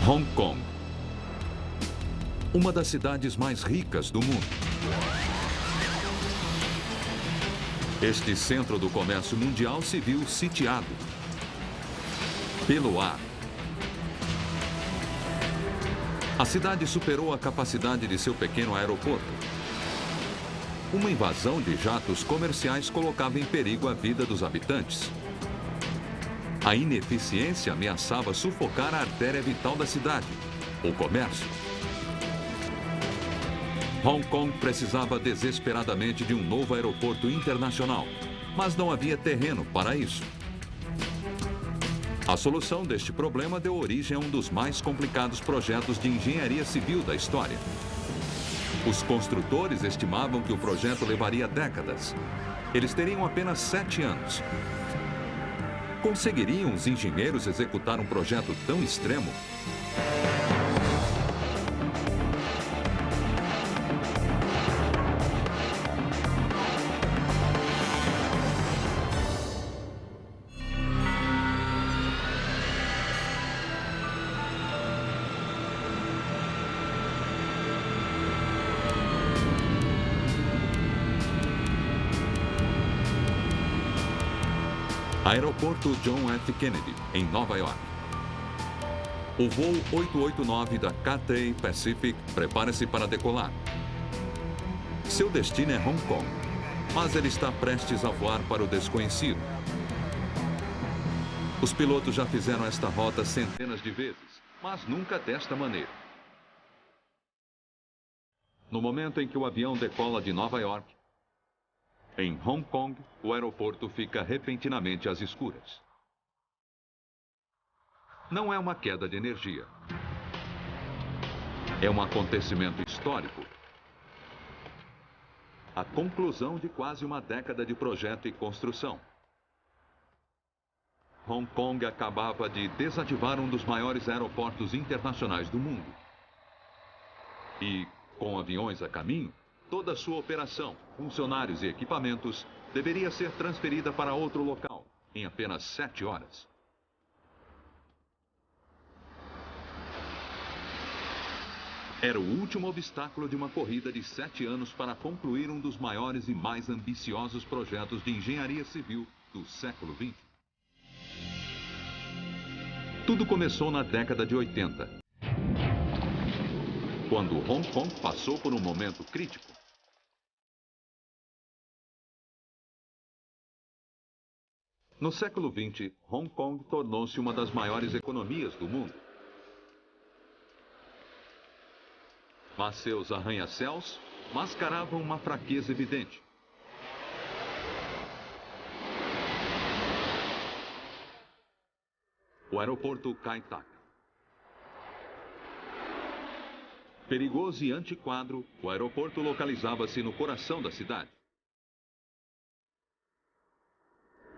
Hong Kong, uma das cidades mais ricas do mundo. Este centro do comércio mundial se viu sitiado pelo ar. A cidade superou a capacidade de seu pequeno aeroporto. Uma invasão de jatos comerciais colocava em perigo a vida dos habitantes. A ineficiência ameaçava sufocar a artéria vital da cidade, o comércio. Hong Kong precisava desesperadamente de um novo aeroporto internacional, mas não havia terreno para isso. A solução deste problema deu origem a um dos mais complicados projetos de engenharia civil da história. Os construtores estimavam que o projeto levaria décadas. Eles teriam apenas 7 anos. Conseguiriam os engenheiros executar um projeto tão extremo? Aeroporto John F. Kennedy, em Nova York. O voo 889 da Cathay Pacific prepara-se para decolar. Seu destino é Hong Kong, mas ele está prestes a voar para o desconhecido. Os pilotos já fizeram esta rota centenas de vezes, mas nunca desta maneira. No momento em que o avião decola de Nova York, em Hong Kong, o aeroporto fica repentinamente às escuras. Não é uma queda de energia. É um acontecimento histórico. A conclusão de quase uma década de projeto e construção. Hong Kong acabava de desativar um dos maiores aeroportos internacionais do mundo. E, com aviões a caminho, toda a sua operação, funcionários e equipamentos deveria ser transferida para outro local, em apenas 7 horas. Era o último obstáculo de uma corrida de 7 anos para concluir um dos maiores e mais ambiciosos projetos de engenharia civil do século XX. Tudo começou na década de 80, quando Hong Kong passou por um momento crítico. No século XX, Hong Kong tornou-se uma das maiores economias do mundo. Mas seus arranha-céus mascaravam uma fraqueza evidente. O aeroporto Kai Tak. Perigoso e antiquado, o aeroporto localizava-se no coração da cidade.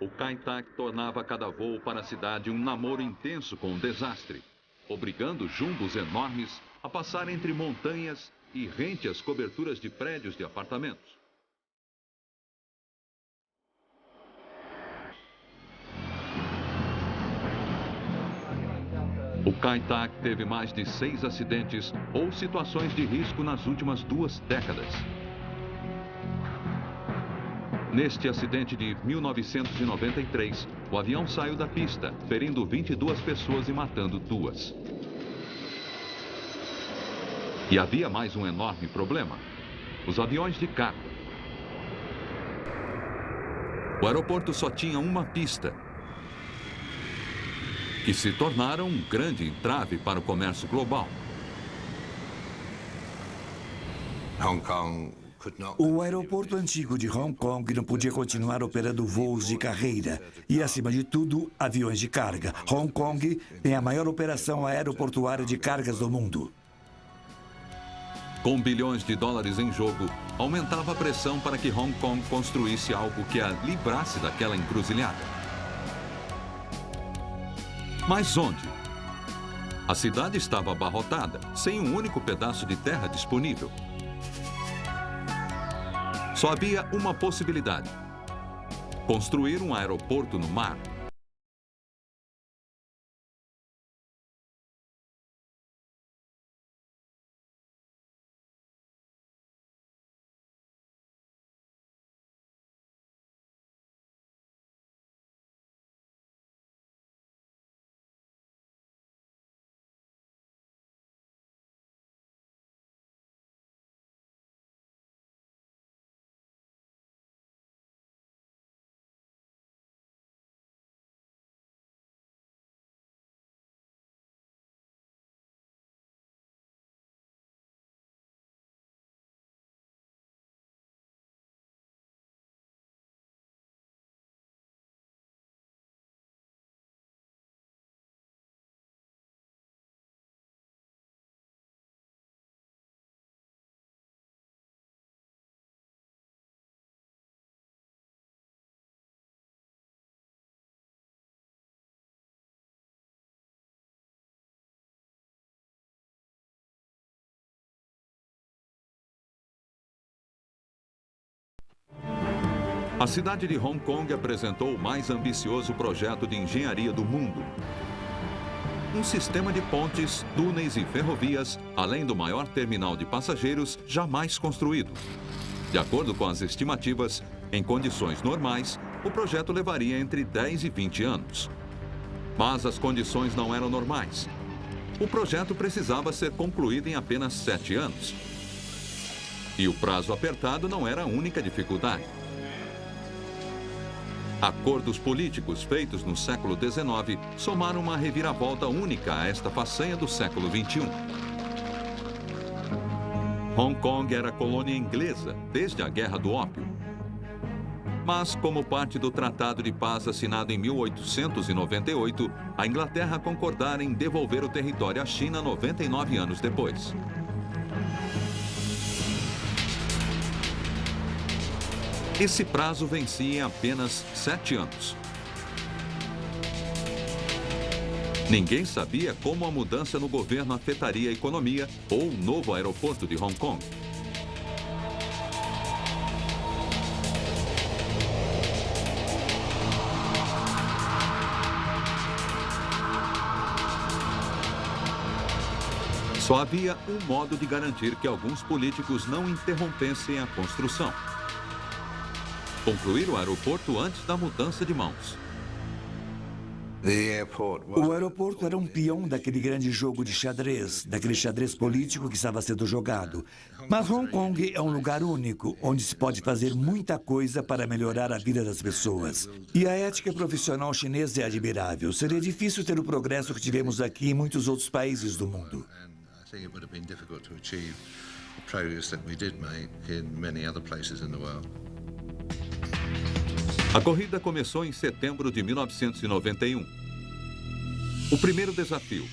O Kai Tak tornava cada voo para a cidade um namoro intenso com o desastre, obrigando jumbos enormes a passar entre montanhas e rentes coberturas de prédios de apartamentos. O Kai Tak teve mais de 6 acidentes ou situações de risco nas últimas 2 décadas. Neste acidente de 1993, o avião saiu da pista, ferindo 22 pessoas e matando 2. E havia mais um enorme problema: os aviões de carga. O aeroporto só tinha uma pista, que se tornaram um grande entrave para o comércio global. O aeroporto antigo de Hong Kong não podia continuar operando voos de carreira e, acima de tudo, aviões de carga. Hong Kong tem a maior operação aeroportuária de cargas do mundo. Com bilhões de dólares em jogo, aumentava a pressão para que Hong Kong construísse algo que a livrasse daquela encruzilhada. Mas onde? A cidade estava abarrotada, sem um único pedaço de terra disponível. Só havia uma possibilidade: construir um aeroporto no mar. A cidade de Hong Kong apresentou o mais ambicioso projeto de engenharia do mundo. Um sistema de pontes, túneis e ferrovias, além do maior terminal de passageiros jamais construído. De acordo com as estimativas, em condições normais, o projeto levaria entre 10 e 20 anos. Mas as condições não eram normais. O projeto precisava ser concluído em apenas 7 anos. E o prazo apertado não era a única dificuldade. Acordos políticos feitos no século XIX somaram uma reviravolta única a esta façanha do século XXI. Hong Kong era colônia inglesa desde a Guerra do Ópio. Mas, como parte do Tratado de Paz assinado em 1898, a Inglaterra concordara em devolver o território à China 99 anos depois. Esse prazo vencia em apenas 7 anos. Ninguém sabia como a mudança no governo afetaria a economia ou o novo aeroporto de Hong Kong. Só havia um modo de garantir que alguns políticos não interrompessem a construção: concluir o aeroporto antes da mudança de mãos. O aeroporto era um peão daquele grande jogo de xadrez, daquele xadrez político que estava sendo jogado. Mas Hong Kong é um lugar único, onde se pode fazer muita coisa para melhorar a vida das pessoas. E a ética profissional chinesa é admirável. Seria difícil ter o progresso que tivemos aqui em muitos outros países do mundo. A corrida começou em setembro de 1991. O primeiro desafio: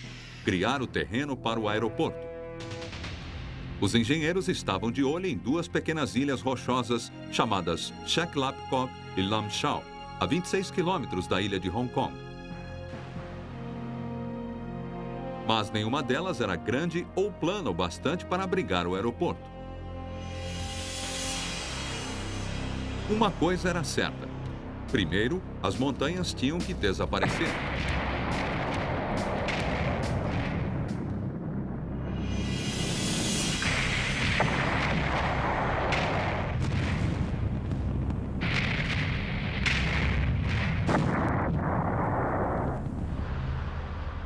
criar o terreno para o aeroporto. Os engenheiros estavam de olho em duas pequenas ilhas rochosas chamadas Shek Lap Kok e Lam Chau, a 26 quilômetros da ilha de Hong Kong. Mas nenhuma delas era grande ou plana o bastante para abrigar o aeroporto. Uma coisa era certa: primeiro, as montanhas tinham que desaparecer.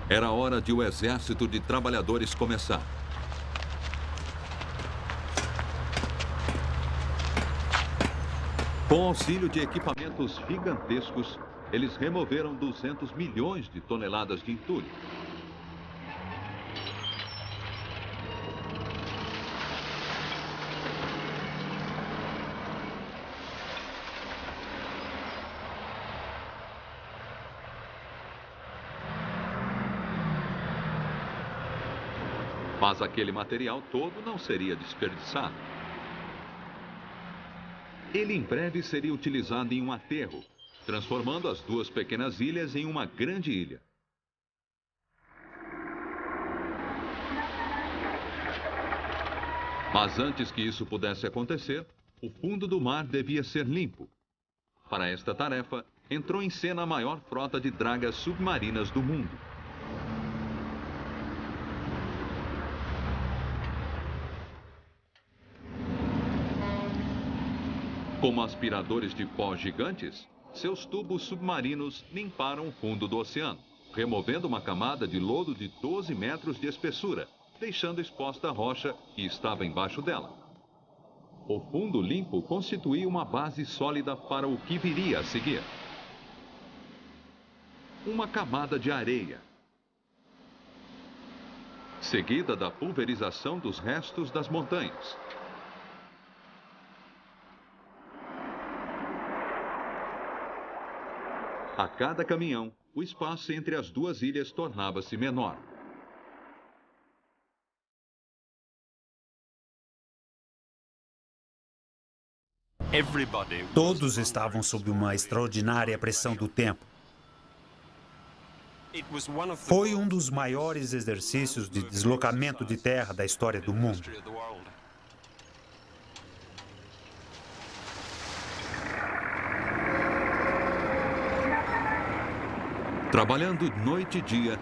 Era hora de o exército de trabalhadores começar. Com auxílio de equipamentos gigantescos, eles removeram 200 milhões de toneladas de entulho. Mas aquele material todo não seria desperdiçado. Ele em breve seria utilizado em um aterro, transformando as duas pequenas ilhas em uma grande ilha. Mas antes que isso pudesse acontecer, o fundo do mar devia ser limpo. Para esta tarefa, entrou em cena a maior frota de dragas submarinas do mundo. Como aspiradores de pó gigantes, seus tubos submarinos limparam o fundo do oceano, removendo uma camada de lodo de 12 metros de espessura, deixando exposta a rocha que estava embaixo dela. O fundo limpo constituía uma base sólida para o que viria a seguir. Uma camada de areia, seguida da pulverização dos restos das montanhas. A cada caminhão, o espaço entre as duas ilhas tornava-se menor. Todos estavam sob uma extraordinária pressão do tempo. Foi um dos maiores exercícios de deslocamento de terra da história do mundo. trabalhando noite e dia,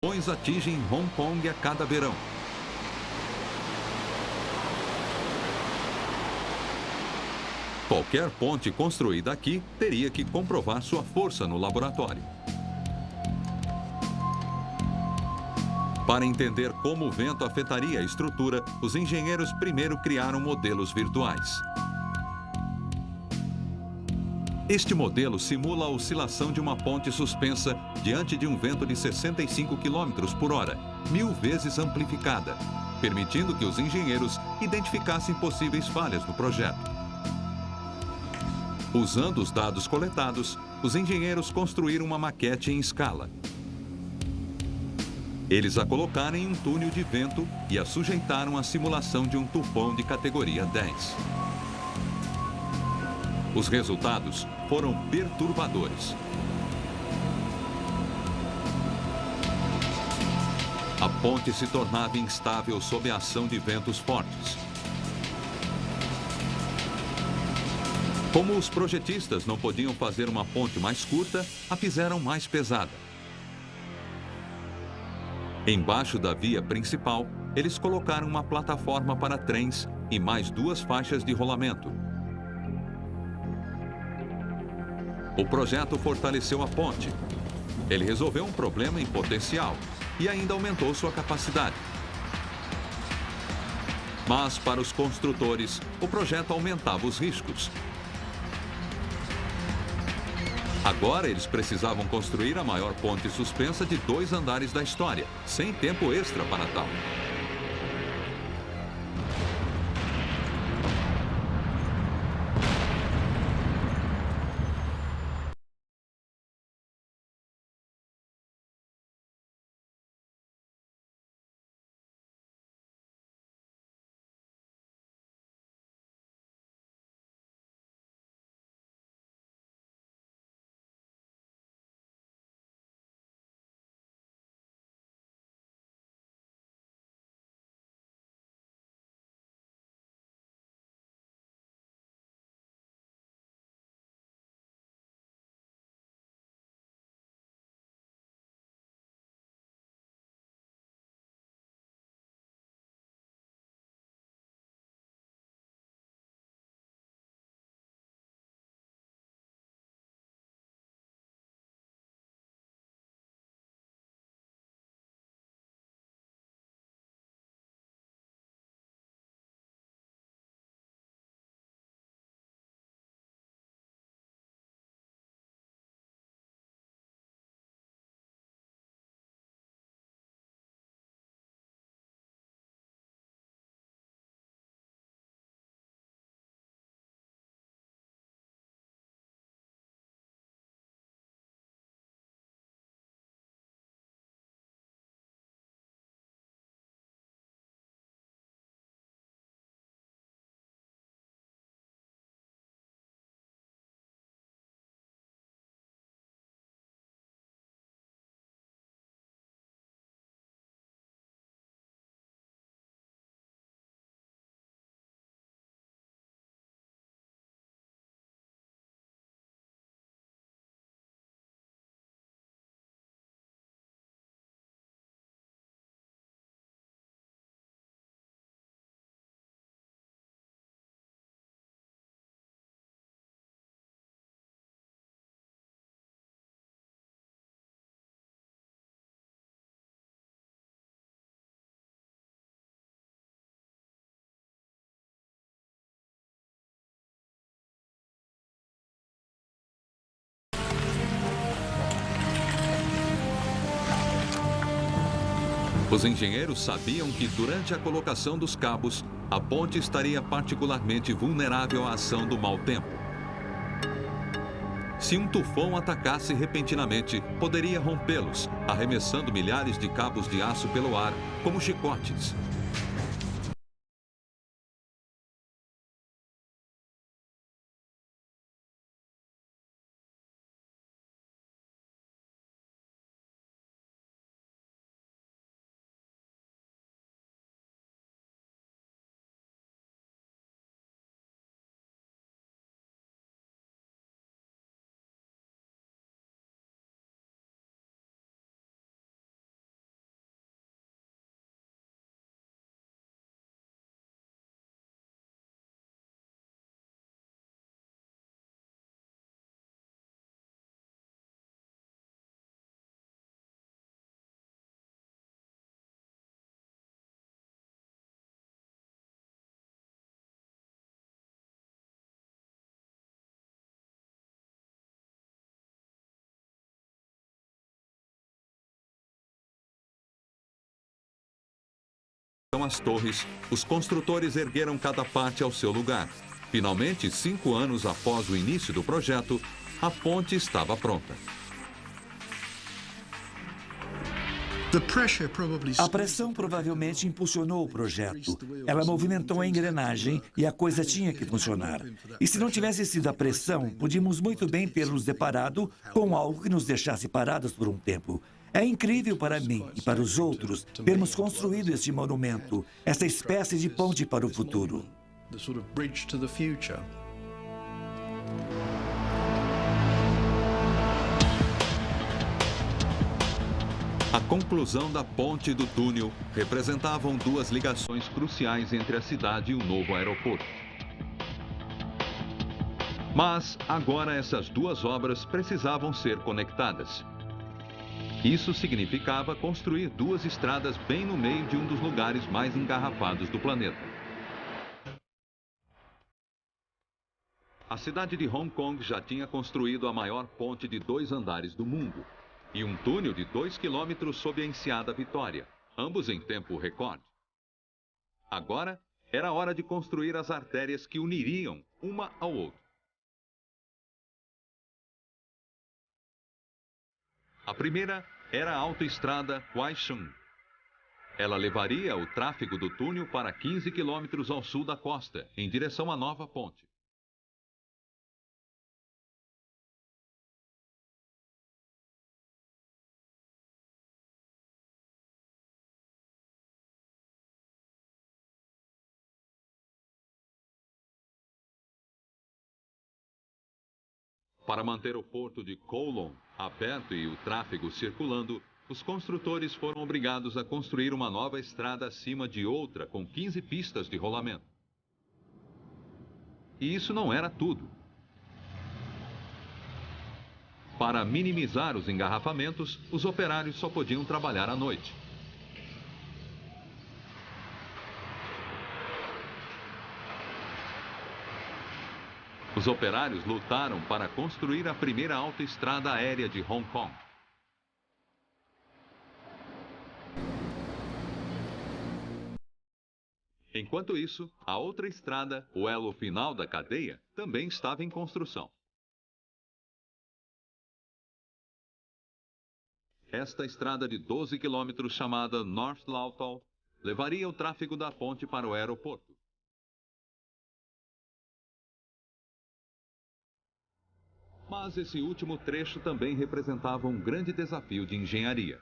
tufões atingem Hong Kong a cada verão. Qualquer ponte construída aqui teria que comprovar sua força no laboratório. Para entender como o vento afetaria a estrutura, os engenheiros primeiro criaram modelos virtuais. Este modelo simula a oscilação de uma ponte suspensa diante de um vento de 65 km por hora, 1000 vezes amplificada, permitindo que os engenheiros identificassem possíveis falhas no projeto. Usando os dados coletados, os engenheiros construíram uma maquete em escala. Eles a colocaram em um túnel de vento e a sujeitaram à simulação de um tufão de categoria 10. Os resultados foram perturbadores. A ponte se tornava instável sob a ação de ventos fortes. Como os projetistas não podiam fazer uma ponte mais curta, a fizeram mais pesada. Embaixo da via principal, eles colocaram uma plataforma para trens e mais 2 faixas de rolamento. O projeto fortaleceu a ponte. Ele resolveu um problema em potencial e ainda aumentou sua capacidade. Mas, para os construtores, o projeto aumentava os riscos. Agora eles precisavam construir a maior ponte suspensa de 2 andares da história, sem tempo extra para tal. Os engenheiros sabiam que, durante a colocação dos cabos, a ponte estaria particularmente vulnerável à ação do mau tempo. Se um tufão atacasse repentinamente, poderia rompê-los, arremessando milhares de cabos de aço pelo ar, como chicotes. as torres, os construtores ergueram cada parte ao seu lugar. Finalmente, 5 anos após o início do projeto, a ponte estava pronta. A pressão provavelmente impulsionou o projeto. Ela movimentou a engrenagem e a coisa tinha que funcionar. E se não tivesse sido a pressão, podíamos muito bem ter nos deparado com algo que nos deixasse parados por um tempo. É incrível para mim e para os outros termos construído este monumento, essa espécie de ponte para o futuro. A conclusão da ponte e do túnel representavam 2 ligações cruciais entre a cidade e o novo aeroporto. Mas agora essas 2 obras precisavam ser conectadas. Isso significava construir 2 estradas bem no meio de um dos lugares mais engarrafados do planeta. A cidade de Hong Kong já tinha construído a maior ponte de 2 andares do mundo e um túnel de 2 quilômetros sob a Enseada Vitória, ambos em tempo recorde. Agora era hora de construir as artérias que uniriam uma ao outro. A primeira era a autoestrada Kaohsiung. Ela levaria o tráfego do túnel para 15 quilômetros ao sul da costa, em direção à nova ponte. Para manter o porto de Kowloon aberto e o tráfego circulando, os construtores foram obrigados a construir uma nova estrada acima de outra com 15 pistas de rolamento. E isso não era tudo. Para minimizar os engarrafamentos, os operários só podiam trabalhar à noite. Os operários lutaram para construir a primeira autoestrada aérea de Hong Kong. Enquanto isso, a outra estrada, o elo final da cadeia, também estava em construção. Esta estrada de 12 quilômetros, chamada North Lautal, levaria o tráfego da ponte para o aeroporto. Mas esse último trecho também representava um grande desafio de engenharia.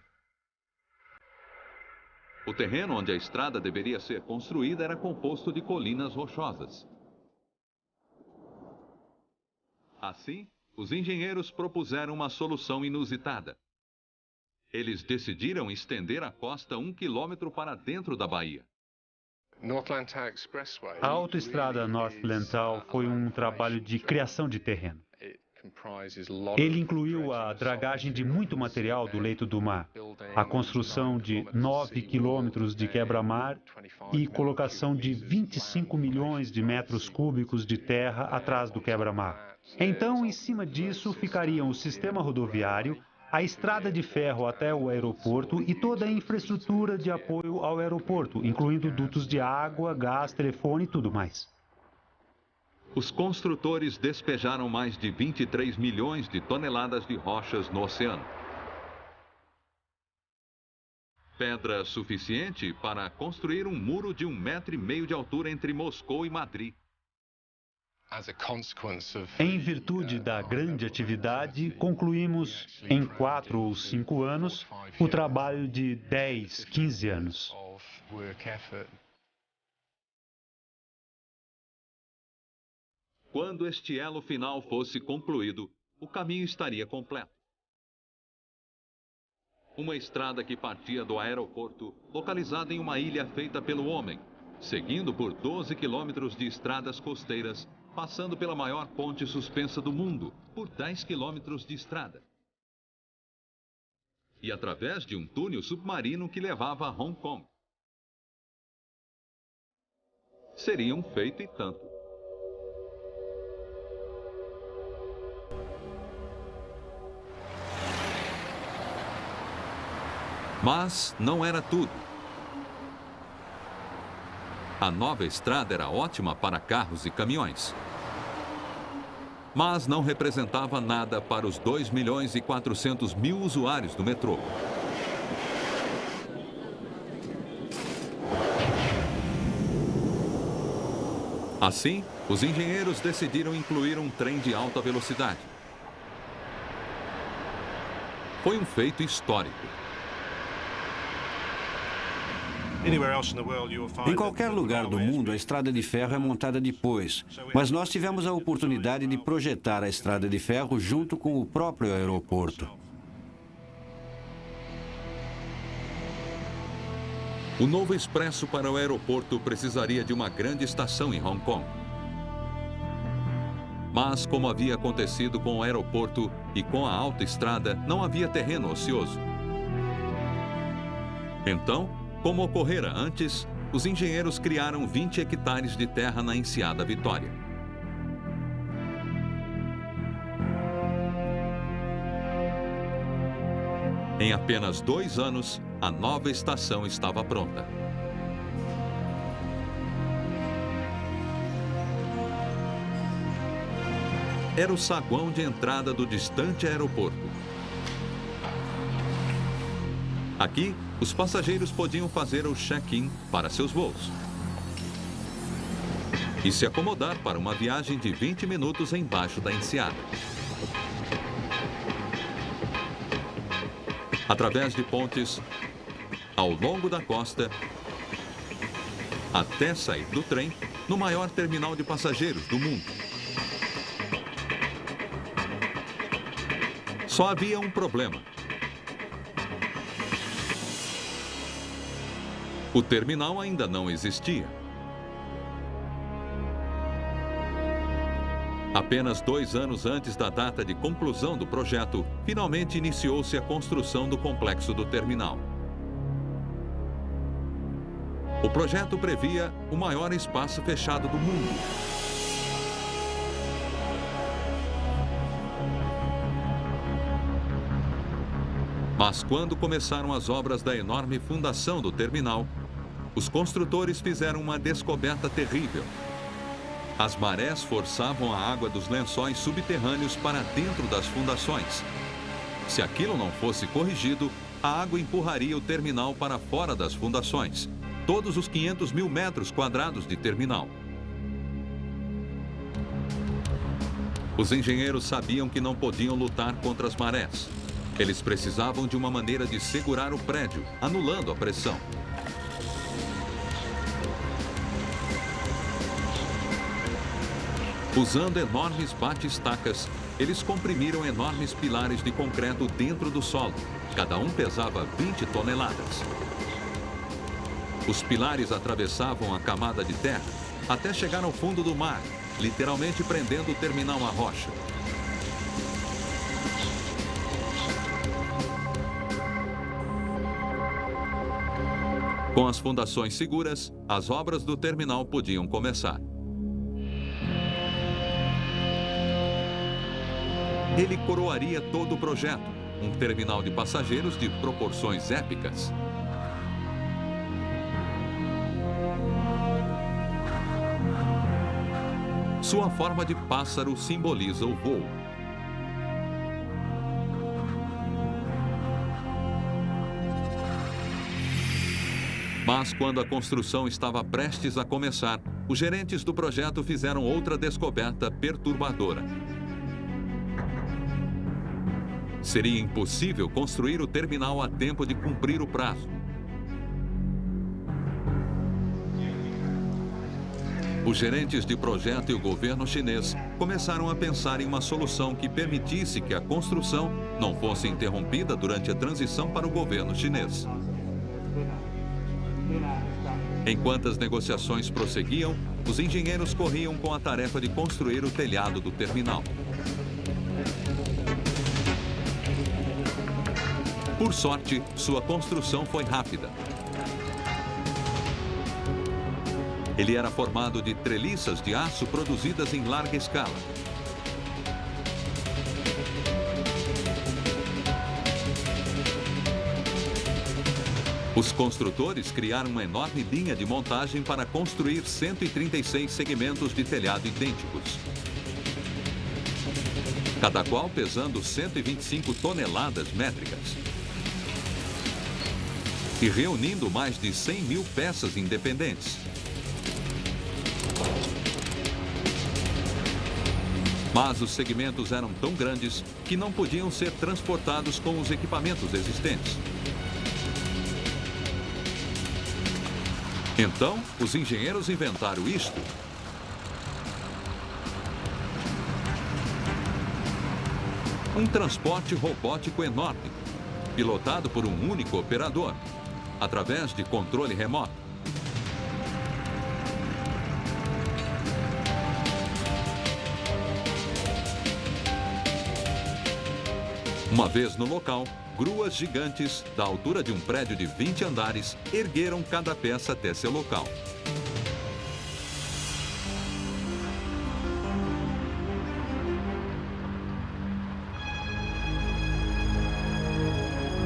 O terreno onde a estrada deveria ser construída era composto de colinas rochosas. Assim, os engenheiros propuseram uma solução inusitada. Eles decidiram estender a costa 1 quilômetro para dentro da baía. A autoestrada North Lantau foi um trabalho de criação de terreno. Ele incluiu a dragagem de muito material do leito do mar, a construção de 9 quilômetros de quebra-mar e colocação de 25 milhões de metros cúbicos de terra atrás do quebra-mar. Então, em cima disso, ficariam o sistema rodoviário, a estrada de ferro até o aeroporto e toda a infraestrutura de apoio ao aeroporto, incluindo dutos de água, gás, telefone e tudo mais. Os construtores despejaram mais de 23 milhões de toneladas de rochas no oceano. Pedra suficiente para construir um muro de 1,5 metro de altura entre Moscou e Madrid. Em virtude da grande atividade, concluímos em 4 ou 5 anos o trabalho de 10, 15 anos. Quando este elo final fosse concluído, o caminho estaria completo. Uma estrada que partia do aeroporto, localizada em uma ilha feita pelo homem, seguindo por 12 quilômetros de estradas costeiras, passando pela maior ponte suspensa do mundo, por 10 quilômetros de estrada. E através de um túnel submarino que levava a Hong Kong. Seria um feito e tanto. Mas não era tudo. A nova estrada era ótima para carros e caminhões, mas não representava nada para os 2.400.000 usuários do metrô. Assim, os engenheiros decidiram incluir um trem de alta velocidade. Foi um feito histórico. Em qualquer lugar do mundo, a estrada de ferro é montada depois, mas nós tivemos a oportunidade de projetar a estrada de ferro junto com o próprio aeroporto. O novo expresso para o aeroporto precisaria de uma grande estação em Hong Kong. Mas, como havia acontecido com o aeroporto e com a autoestrada, não havia terreno ocioso. Então, como ocorrera antes, os engenheiros criaram 20 hectares de terra na Enseada Vitória. Em apenas 2 anos, a nova estação estava pronta. Era o saguão de entrada do distante aeroporto. Aqui, os passageiros podiam fazer o check-in para seus voos e se acomodar para uma viagem de 20 minutos embaixo da Enseada. Através de pontes, ao longo da costa, até sair do trem no maior terminal de passageiros do mundo. Só havia um problema. O terminal ainda não existia. Apenas 2 anos antes da data de conclusão do projeto, finalmente iniciou-se a construção do complexo do terminal. O projeto previa o maior espaço fechado do mundo. Mas quando começaram as obras da enorme fundação do terminal, os construtores fizeram uma descoberta terrível. As marés forçavam a água dos lençóis subterrâneos para dentro das fundações. Se aquilo não fosse corrigido, a água empurraria o terminal para fora das fundações, todos os 500.000 metros quadrados de terminal. Os engenheiros sabiam que não podiam lutar contra as marés. Eles precisavam de uma maneira de segurar o prédio, anulando a pressão. Usando enormes bate-estacas, eles comprimiram enormes pilares de concreto dentro do solo. Cada um pesava 20 toneladas. Os pilares atravessavam a camada de terra até chegar ao fundo do mar, literalmente prendendo o terminal à rocha. Com as fundações seguras, as obras do terminal podiam começar. Ele coroaria todo o projeto, um terminal de passageiros de proporções épicas. Sua forma de pássaro simboliza o voo. Mas quando a construção estava prestes a começar, os gerentes do projeto fizeram outra descoberta perturbadora. Seria impossível construir o terminal a tempo de cumprir o prazo. Os gerentes de projeto e o governo chinês começaram a pensar em uma solução que permitisse que a construção não fosse interrompida durante a transição para o governo chinês. Enquanto as negociações prosseguiam, os engenheiros corriam com a tarefa de construir o telhado do terminal. Por sorte, sua construção foi rápida. Ele era formado de treliças de aço produzidas em larga escala. Os construtores criaram uma enorme linha de montagem para construir 136 segmentos de telhado idênticos, cada qual pesando 125 toneladas métricas e reunindo mais de 100 mil peças independentes. Mas os segmentos eram tão grandes que não podiam ser transportados com os equipamentos existentes. Então, os engenheiros inventaram isto. Um transporte robótico enorme, pilotado por um único operador, através de controle remoto. Uma vez no local, gruas gigantes, da altura de um prédio de 20 andares, ergueram cada peça até seu local.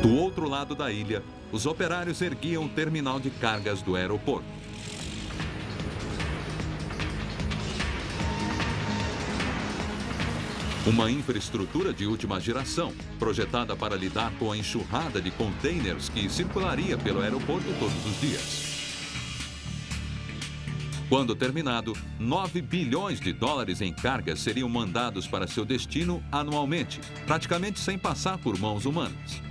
Do outro lado da ilha, os operários erguiam o terminal de cargas do aeroporto. Uma infraestrutura de última geração, projetada para lidar com a enxurrada de containers que circularia pelo aeroporto todos os dias. Quando terminado, 9 bilhões de dólares em cargas seriam mandados para seu destino anualmente, praticamente sem passar por mãos humanas.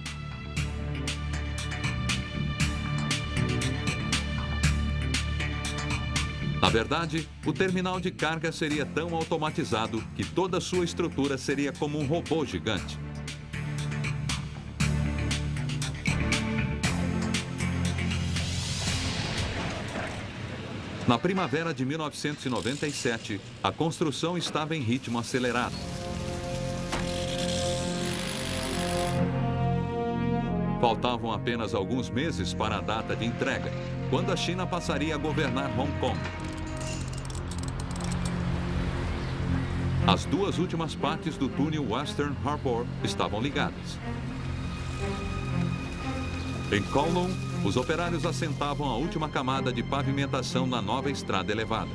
Na verdade, o terminal de carga seria tão automatizado que toda sua estrutura seria como um robô gigante. Na primavera de 1997, a construção estava em ritmo acelerado. Faltavam apenas alguns meses para a data de entrega, quando a China passaria a governar Hong Kong. As duas últimas partes do túnel Western Harbour estavam ligadas. Em Kowloon, os operários assentavam a última camada de pavimentação na nova estrada elevada.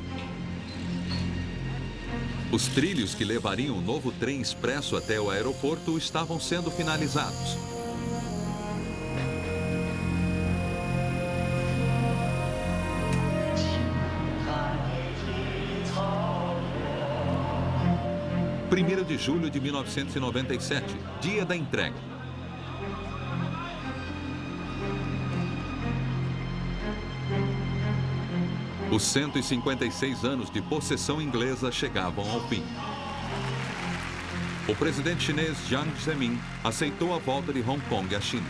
Os trilhos que levariam o novo trem expresso até o aeroporto estavam sendo finalizados. Primeiro de julho de 1997, dia da entrega. Os 156 anos de possessão inglesa chegavam ao fim. O presidente chinês Jiang Zemin aceitou a volta de Hong Kong à China.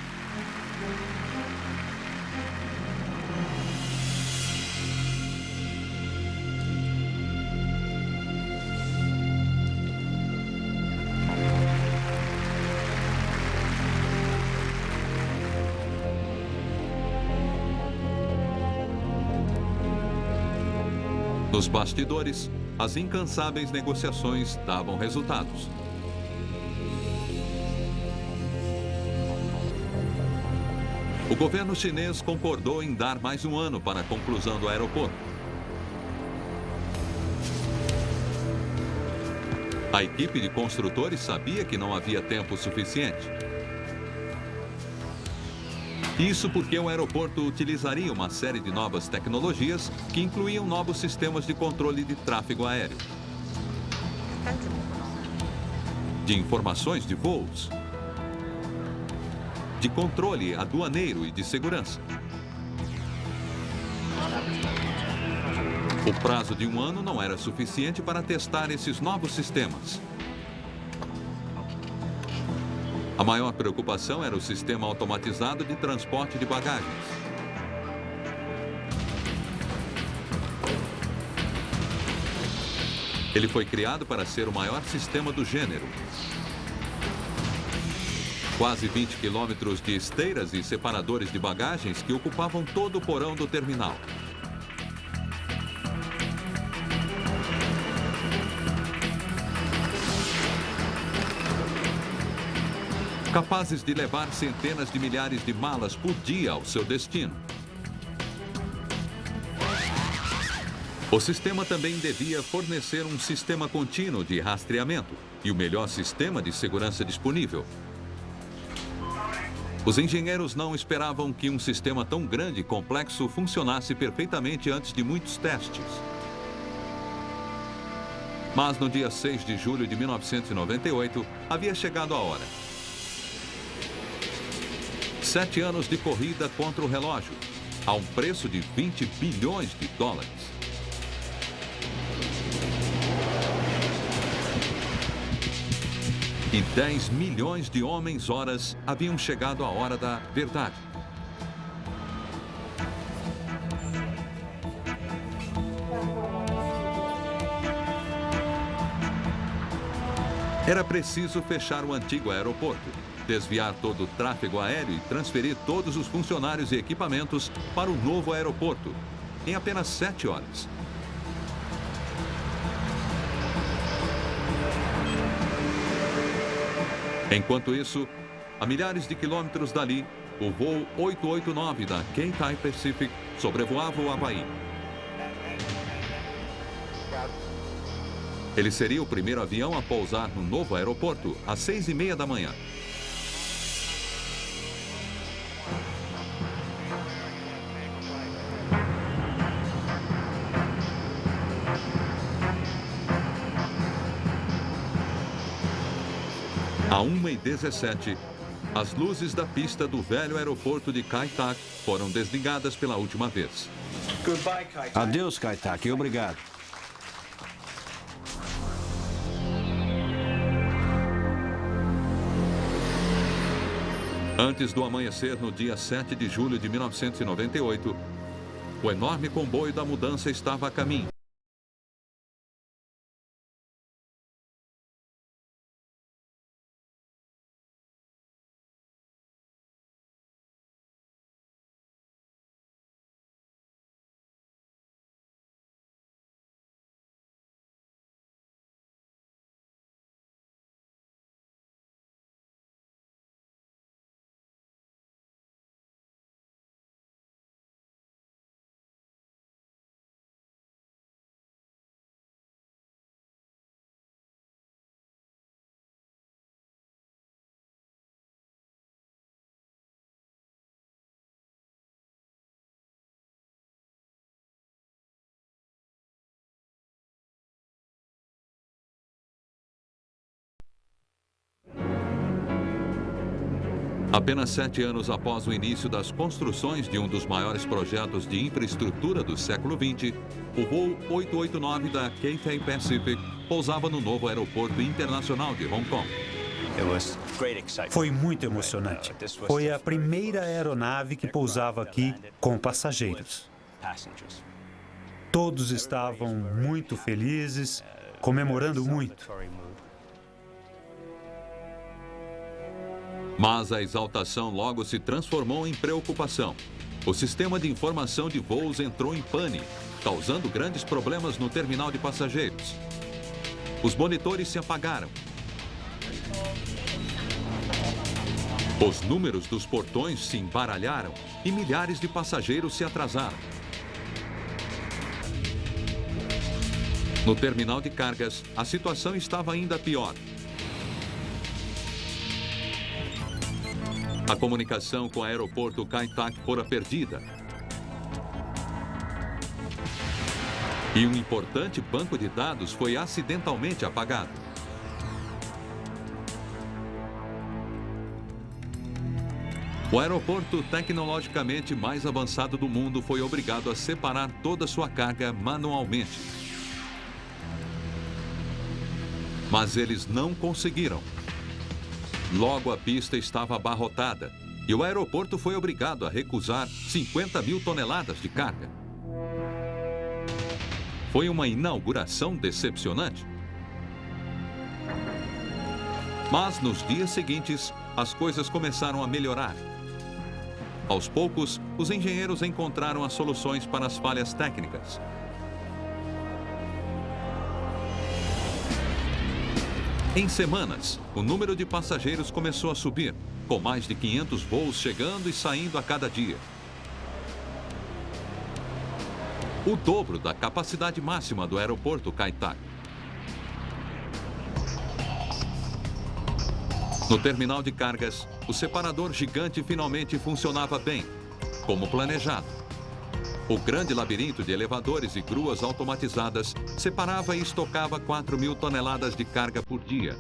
Nos bastidores, as incansáveis negociações davam resultados. O governo chinês concordou em dar mais um ano para a conclusão do aeroporto. A equipe de construtores sabia que não havia tempo suficiente. Isso porque o aeroporto utilizaria uma série de novas tecnologias que incluíam novos sistemas de controle de tráfego aéreo, de informações de voos, de controle aduaneiro e de segurança. O prazo de um ano não era suficiente para testar esses novos sistemas. A maior preocupação era o sistema automatizado de transporte de bagagens. Ele foi criado para ser o maior sistema do gênero. Quase 20 quilômetros de esteiras e separadores de bagagens que ocupavam todo o porão do terminal. capazes de levar centenas de milhares de malas por dia ao seu destino. O sistema também devia fornecer um sistema contínuo de rastreamento e o melhor sistema de segurança disponível. Os engenheiros não esperavam que um sistema tão grande e complexo funcionasse perfeitamente antes de muitos testes. Mas no dia 6 de julho de 1998, havia chegado a hora. 7 anos de corrida contra o relógio, a um preço de 20 bilhões de dólares. E 10 milhões de homens-horas haviam chegado à hora da verdade. Era preciso fechar o antigo aeroporto, desviar todo o tráfego aéreo e transferir todos os funcionários e equipamentos para o novo aeroporto, em apenas 7 horas. Enquanto isso, a milhares de quilômetros dali, o voo 889 da Cathay Pacific sobrevoava o Havaí. Ele seria o primeiro avião a pousar no novo aeroporto às 6h30 da manhã. À 1h17, as luzes da pista do velho aeroporto de Kai Tak foram desligadas pela última vez. Adeus, Kai Tak. Obrigado. Antes do amanhecer, no dia 7 de julho de 1998, o enorme comboio da mudança estava a caminho. Apenas 7 anos após o início das construções de um dos maiores projetos de infraestrutura do século XX, o voo 889 da Cathay Pacific pousava no novo aeroporto internacional de Hong Kong. Foi muito emocionante. Foi a primeira aeronave que pousava aqui com passageiros. Todos estavam muito felizes, comemorando muito. Mas a exaltação logo se transformou em preocupação. O sistema de informação de voos entrou em pane, causando grandes problemas no terminal de passageiros. Os monitores se apagaram. Os números dos portões se embaralharam e milhares de passageiros se atrasaram. No terminal de cargas, a situação estava ainda pior. A comunicação com o aeroporto Kai Tak fora perdida. E um importante banco de dados foi acidentalmente apagado. O aeroporto tecnologicamente mais avançado do mundo foi obrigado a separar toda sua carga manualmente. Mas eles não conseguiram. Logo, a pista estava abarrotada e o aeroporto foi obrigado a recusar 50 mil toneladas de carga. Foi uma inauguração decepcionante. Mas nos dias seguintes, as coisas começaram a melhorar. Aos poucos, os engenheiros encontraram as soluções para as falhas técnicas. Em semanas, o número de passageiros começou a subir, com mais de 500 voos chegando e saindo a cada dia. O dobro da capacidade máxima do aeroporto Kai Tak. No terminal de cargas, o separador gigante finalmente funcionava bem, como planejado. O grande labirinto de elevadores e gruas automatizadas separava e estocava 4.000 toneladas de carga por dia.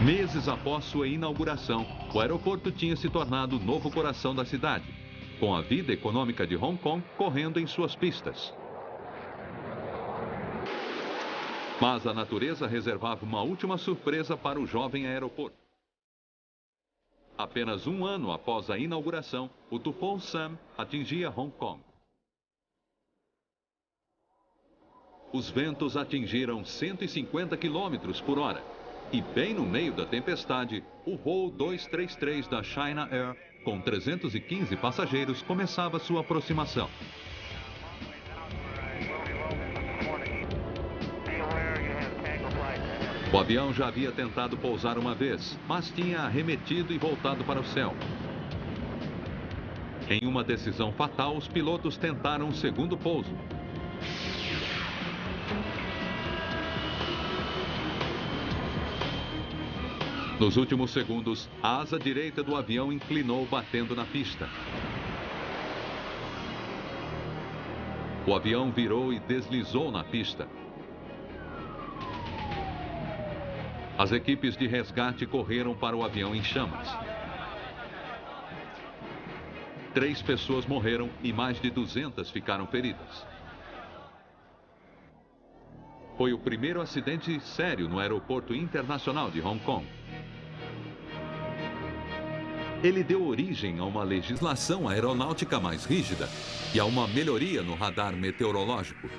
Meses após sua inauguração, o aeroporto tinha se tornado o novo coração da cidade, com a vida econômica de Hong Kong correndo em suas pistas. Mas a natureza reservava uma última surpresa para o jovem aeroporto. Apenas um ano após a inauguração, o tufão Sam atingia Hong Kong. Os ventos atingiram 150 km por hora. E bem no meio da tempestade, o voo 233 da China Air, com 315 passageiros, começava sua aproximação. O avião já havia tentado pousar uma vez, mas tinha arremetido e voltado para o céu. Em uma decisão fatal, os pilotos tentaram um segundo pouso. Nos últimos segundos, a asa direita do avião inclinou, batendo na pista. O avião virou e deslizou na pista. As equipes de resgate correram para o avião em chamas. 3 pessoas morreram e mais de 200 ficaram feridas. Foi o primeiro acidente sério no aeroporto internacional de Hong Kong. Ele deu origem a uma legislação aeronáutica mais rígida e a uma melhoria no radar meteorológico.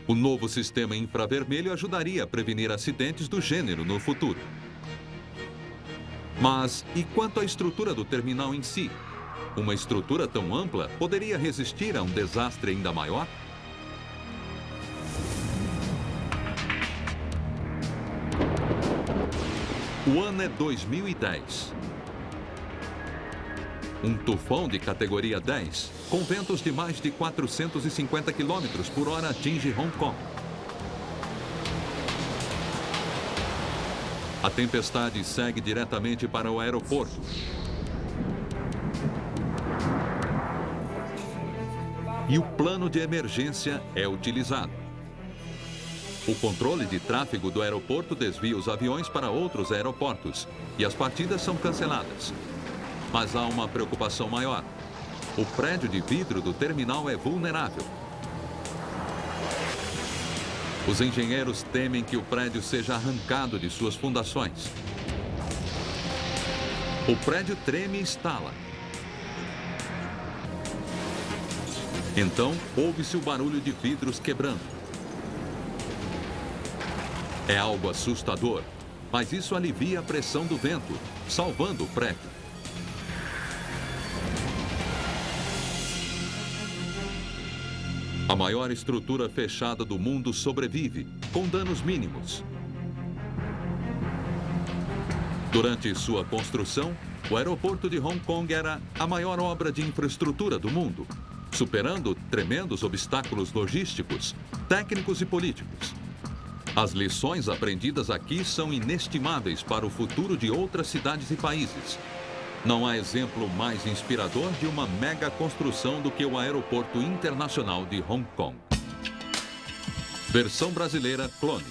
O novo sistema infravermelho ajudaria a prevenir acidentes do gênero no futuro. Mas e quanto à estrutura do terminal em si? Uma estrutura tão ampla poderia resistir a um desastre ainda maior? O ano é 2010. Um tufão de categoria 10, com ventos de mais de 450 km por hora, atinge Hong Kong. A tempestade segue diretamente para o aeroporto. E o plano de emergência é utilizado. O controle de tráfego do aeroporto desvia os aviões para outros aeroportos e as partidas são canceladas. Mas há uma preocupação maior. O prédio de vidro do terminal é vulnerável. Os engenheiros temem que o prédio seja arrancado de suas fundações. O prédio treme e estala. Então, ouve-se o barulho de vidros quebrando. É algo assustador, mas isso alivia a pressão do vento, salvando o prédio. A maior estrutura fechada do mundo sobrevive, com danos mínimos. Durante sua construção, o aeroporto de Hong Kong era a maior obra de infraestrutura do mundo, superando tremendos obstáculos logísticos, técnicos e políticos. As lições aprendidas aqui são inestimáveis para o futuro de outras cidades e países. Não há exemplo mais inspirador de uma mega construção do que o Aeroporto Internacional de Hong Kong. Versão brasileira Clone.